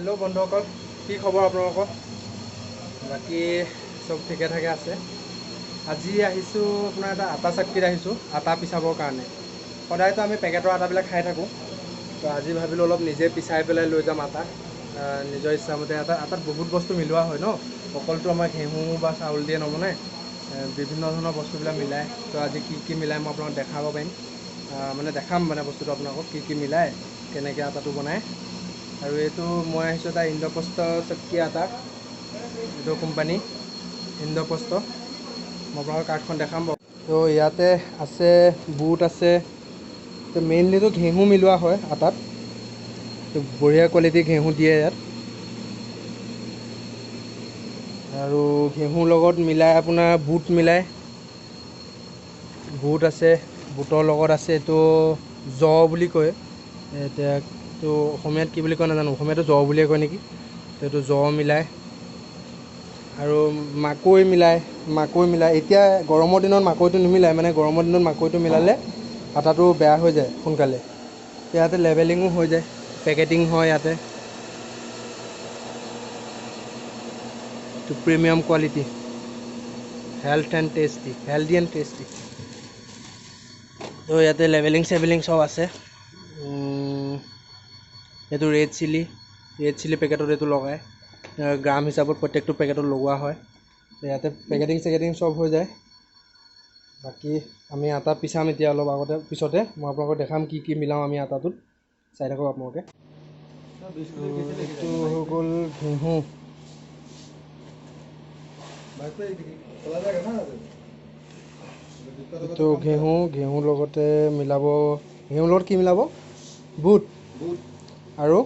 Hello बंधुসকল কি খবৰ আপোনালোকৰ বাকি সব ঠিকে থাকে আছে আজি আহিছো আপোনাৰ এটা আটা চাক্কিত আহিছো আটা পিছাবৰ কাৰণে সদায়তো আমি পেকেটৰ আটাবিলাক খাই থাকো তো আজি ভাবিলো অলপ নিজে পিছাই পেলাই লৈ যাম আটা নিজৰ ইচ্ছামতে আটাত বহুত বস্তু মিলোৱা হয় ন অকলতো আমাৰ ঘেঁহু বা চাউল দিয়ে নবনায় বিভিন্ন ধৰণৰ বস্তুবিলাক মিলাই তো আজি কি মিলাই মই আপোনাক দেখাব পাৰিম মানে দেখাম মানে বস্তুটো আপোনালোকক কি মিলাই কেনেকৈ আটাটো বনায় আৰু এইটো মই আহিছোঁ এটা ইন্দ্ৰপ্ৰস্থ চক্কি আটা এইটো কোম্পানী ইন্দ্ৰপ্ৰস্থ মই আপোনালোকৰ কাৰ্ডখন দেখাম বাৰু তো ইয়াতে আছে বুট আছে তো মেইনলিটো ঘেঁহু মিলোৱা হয় আটাত তো বঢ়িয়া কোৱালিটিৰ ঘেঁহু দিয়ে ইয়াত আৰু ঘেঁহুৰ লগত মিলাই আপোনাৰ বুট মিলাই বুট আছে বুটৰ লগত আছে এইটো জ বুলি কয় এতিয়া তো অসমীয়াত কি বুলি কয় নাজানো অসমীয়াতো জ বুলিয়ে কয় নেকি তো এইটো জ মিলাই আৰু মাকৈ মিলাই এতিয়া গৰমৰ দিনত মাকৈটো নিমিলাই মানে গৰমৰ দিনত মাকৈটো মিলালে আটাটো বেয়া হৈ যায় সোনকালে ইয়াতে লেবেলিঙো হৈ যায় পেকেটিং হয় ইয়াতে to premium quality healthy and tasty তো ইয়াতে লেবেলিং সব আছে এইটো ৰেড চিলি পেকেটত এইটো লগায় গ্ৰাম হিচাপত প্ৰত্যেকটো পেকেটত লগোৱা হয় ইয়াতে পেকেটিং সব হৈ যায় বাকি আমি আটা পিছাম এতিয়া অলপ আগতে পিছতে মই আপোনালোকক দেখাম কি মিলাওঁ আমি আটাটোত চাই থাকক আপোনালোকে এইটো হৈ গ'ল ঘেঁহু এইটো ঘেঁহুৰ লগতে মিলাব ঘেঁহুৰ লগত কি মিলাব বুট আৰু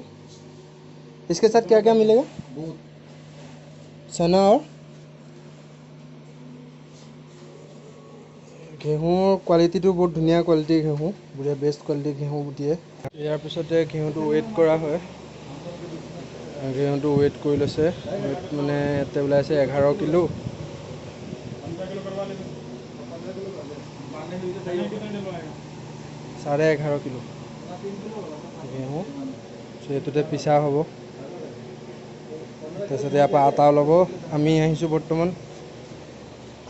इसके साथ क्या क्या मिलेगा चना और ঘেঁহুৰ কোৱালিটিটো বহুত ধুনীয়া কোৱালিটিৰ ঘেঁহু বঢ়িয়া বেষ্ট কোৱালিটিৰ ঘেঁহু দিয়ে ইয়াৰ পিছতে ঘেঁহুটো ৱেইট কৰা হয় ঘেঁহুটো ৱেইট কৰি লৈছে ৱেইট মানে ইয়াতে ওলাইছে 11 কিলো साढ़े 11 किलो ঘেঁহু এইটোতে পিছা হ'ব তাৰপিছতে ইয়াৰ পৰা আটা ল'ব আমি আহিছোঁ বৰ্তমান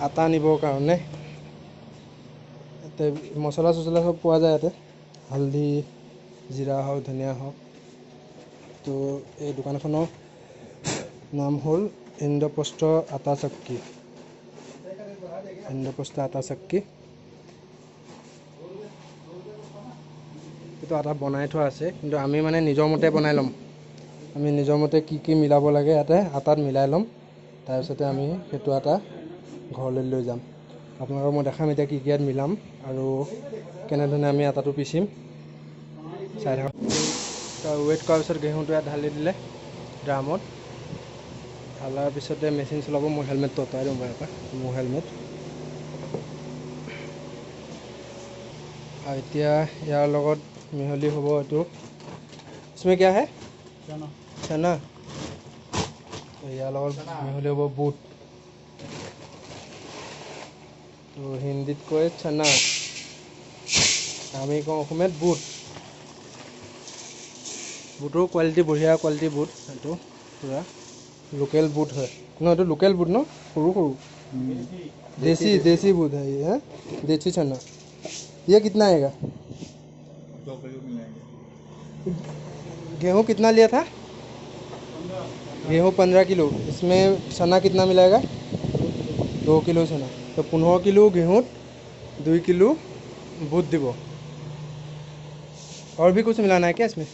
আটা নিবৰ কাৰণে ইয়াতে মছলা চছলা সব পোৱা যায় ইয়াতে হালধি জিৰা হওক ধনিয়া হওক তো এই দোকানখনৰ নাম হ'ল ইন্দ্ৰপ্ৰস্থ আটা চাক্কি এইটো আটা বনাই থোৱা আছে কিন্তু আমি মানে নিজৰ মতে বনাই ল'ম আমি নিজৰ মতে কি মিলাব লাগে ইয়াতে আটাত মিলাই ল'ম তাৰপিছতে আমি সেইটো আটা ঘৰলৈ লৈ যাম আপোনালোকক মই দেখাম এতিয়া কি ইয়াত মিলাম আৰু কেনেধৰণে আমি আটাটো পিচিম চাই থাকক ৱেইট কৰাৰ পিছত ঘেঁহুটো ইয়াত ঢালি দিলে ড্ৰামত ঢালাৰ পিছতে মেচিন চলাব মই হেলমেটটো অঁতৰাই দিওঁ ইয়াৰ পৰা মোৰ হেলমেট আৰু এতিয়া ইয়াৰ লগত মিহলি হ'ব এইটো इसमें क्या है चना ইয়াৰ লগত মিহলি হ'ব বুট তো হিন্দীত কয় চনা আমি কওঁ অসমীয়াত বুটৰ কোৱালিটি বঢ়িয়া কোৱালিটি বুট এইটো পুৰা লোকেল बुट है न तो लोकल बुट न सरू देसी बुट है ये है देसी चना ये कितना आएगा गेहूँ कितना लिया था गेहूँ 15 किलो इसमें चना कितना मिलाएगा 2 किलो चना तो 15 किलो गेहूँत 2 किलो बुट দিব और भी कुछ मिलाना है क्या इसमें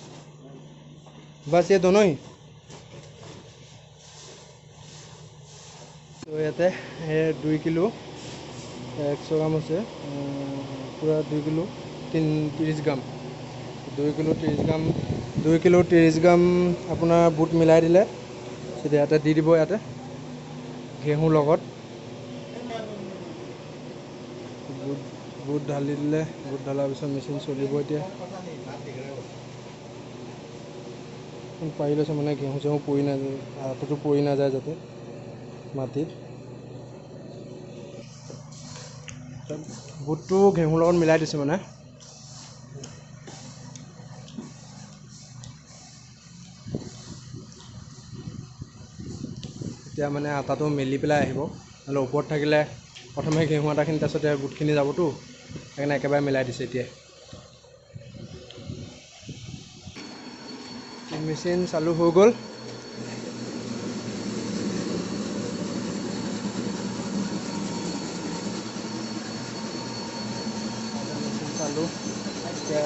बस ये दोनों ही तो ইয়াতে 2 কিলো 100 গ্ৰাম আছে পুৰা 2 কিলো 30 গ্ৰাম 2 কিলো 30 গ্ৰাম আপোনাৰ বুট মিলাই দিলে তেতিয়া ইয়াতে দি দিব ইয়াতে ঘেঁহুৰ লগত বুট ঢালি দিলে বুট ঢালাৰ পিছত মেচিন চলিব এতিয়া পাৰি লৈছে মানে ঘেঁহু চেহু পৰি নাযায় আটাটো পৰি নাযায় যাতে মাটিত বুটটো ঘেঁহুৰ লগত মিলাই দিছে মানে তেতিয়া মানে আটাটো মেলি পেলাই আহিব, নহ'লে ওপৰত থাকিলে প্ৰথমে ঘেঁহু আটাখিনি তাৰপিছতে বুটখিনি যাবতো, সেইকাৰণে একেবাৰে মিলাই দিছে এতিয়া। মেচিন চালু হৈ গ'ল। চালু এতিয়া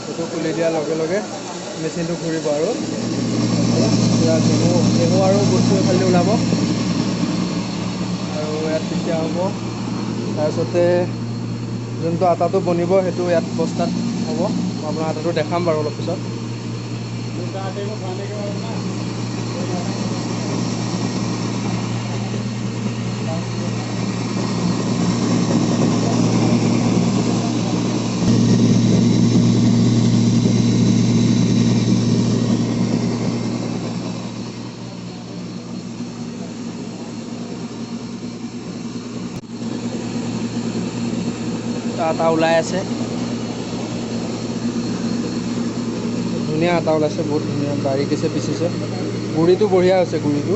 সেইটো খুলি দিয়াৰ লগে লগে মেচিনটো ঘূৰিব আৰু এতিয়া ঘেঁহু আৰু বুটটো খালি ওলাব আৰু ইয়াত পিছা হ'ব। তাৰপিছতে যোনটো আটাটো বনিব সেইটো ইয়াত বস্তাত হ'ব। মই আপোনাৰ আটাটো দেখাম বাৰু অলপ পিছত। আটা ওলাই আছে, ধুনীয়া আটা ওলাইছে, বহুত ধুনীয়া বাৰীকেছে পিচিছে, গুড়িটো বঢ়িয়া হৈছে। গুড়িটো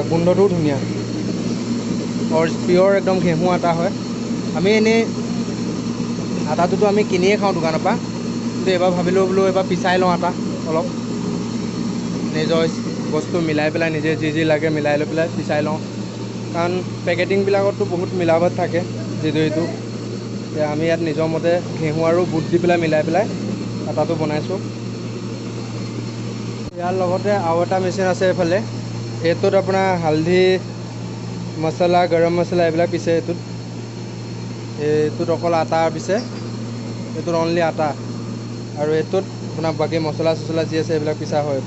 গোন্ধটোও ধুনীয়া, পিয়ৰ একদম ঘেঁহু আটা হয়। আমি এনেই আটাটোতো আমি কিনিয়ে খাওঁ দোকানৰ পৰা, কিন্তু এইবাৰ ভাবিলোঁ বোলো এইবাৰ পিচাই লওঁ আটা অলপ, নিজৰ বস্তু মিলাই পেলাই নিজে যি যি লাগে মিলাই লৈ পেলাই পিচাই লওঁ। কাৰণ পেকেটিংবিলাকততো বহুত মিলাবট থাকে যিটো সিটো। এতিয়া আমি ইয়াত নিজৰ মতে ঘেঁহু আৰু বুট দি পেলাই মিলাই পেলাই আটাটো বনাইছোঁ। ইয়াৰ লগতে আৰু এটা মেচিন আছে এইফালে, এইটোত আপোনাৰ হালধি, মছলা, গৰম মছলা এইবিলাক পিছে। এইটোত অকল আটা পিছে, এইটোত অনলি আটা, আৰু এইটোত আপোনাৰ বাকী মছলা চছলা যি আছে এইবিলাক পিছা হয়।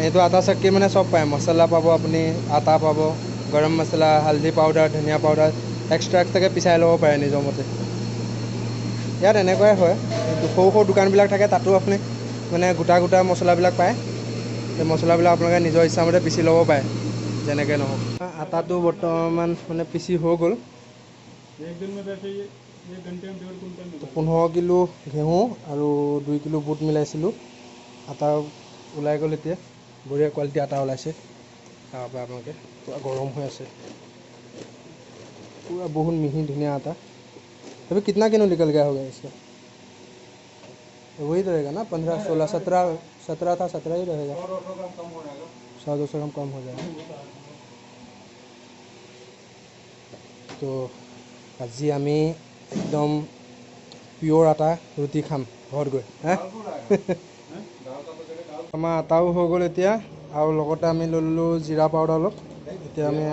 এইটো আটা চাক্কি মানে চব পায়, মছলা পাব আপুনি, আটা পাব, গৰম মছলা, হালধি পাউডাৰ, ধনিয়া পাউডাৰ এক্সট্ৰা এক্সট্ৰাকৈ পিচাই ল'ব পাৰে নিজৰ মতে। ইয়াত এনেকুৱাই হয়, সৰু সৰু দোকানবিলাক থাকে, তাতো আপুনি মানে গোটা গোটা মছলাবিলাক পায়। সেই মছলাবিলাক আপোনালোকে নিজৰ ইচ্ছামতে পিচি ল'ব পাৰে, যেনেকৈ নহওক। আটাটো বৰ্তমান মানে পিচি হৈ গ'ল। 15 কিলো ঘেঁহু আৰু 2 কিলো বুট মিলাইছিলোঁ। আটা ওলাই গ'ল এতিয়া, বঢ়িয়া কোৱালিটি আটা ওলাইছে। তাৰ পৰা আপোনালোকে পূৰা গৰম হৈ আছে, पूरा बहुत मिही धुनिया आता। अभी कितना किलो निकल गया होगा इसका? वही रहेगा ना, 15, 16, 17 था, 17 ही रहेगा। 100-200 ग्राम कम हो जाएगा। तो আজি আমি একদম পিয়'ৰ আটা ৰুটি খাম ঘৰত গৈ। আমাৰ আটাও হৈ গ'ল এতিয়া, আৰু লগতে আমি লৈ ল'লোঁ জিৰা পাউডাৰ অলপ। এতিয়া আমি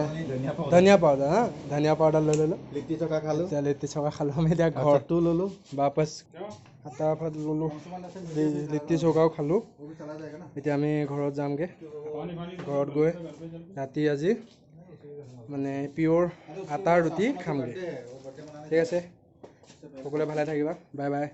ধনিয়া পাউডাৰ, ধনিয়া পাউডাৰ লৈ ল'লোঁ। লিট্টি চকা খালোঁ, এতিয়া লিট্টি চকা খালোঁ আমি। এতিয়া ঘৰতো ল'লোঁ, বাপচ আটা ভাত ল'লোঁ, লিট্টি চকাও খালোঁ। এতিয়া আমি ঘৰত যামগৈ, ঘৰত গৈ ৰাতি আজি মানে পিয়'ৰ আটাৰ ৰুটি খামগৈ। ঠিক আছে, সকলোৱে ভালে থাকিবা, বাই বাই।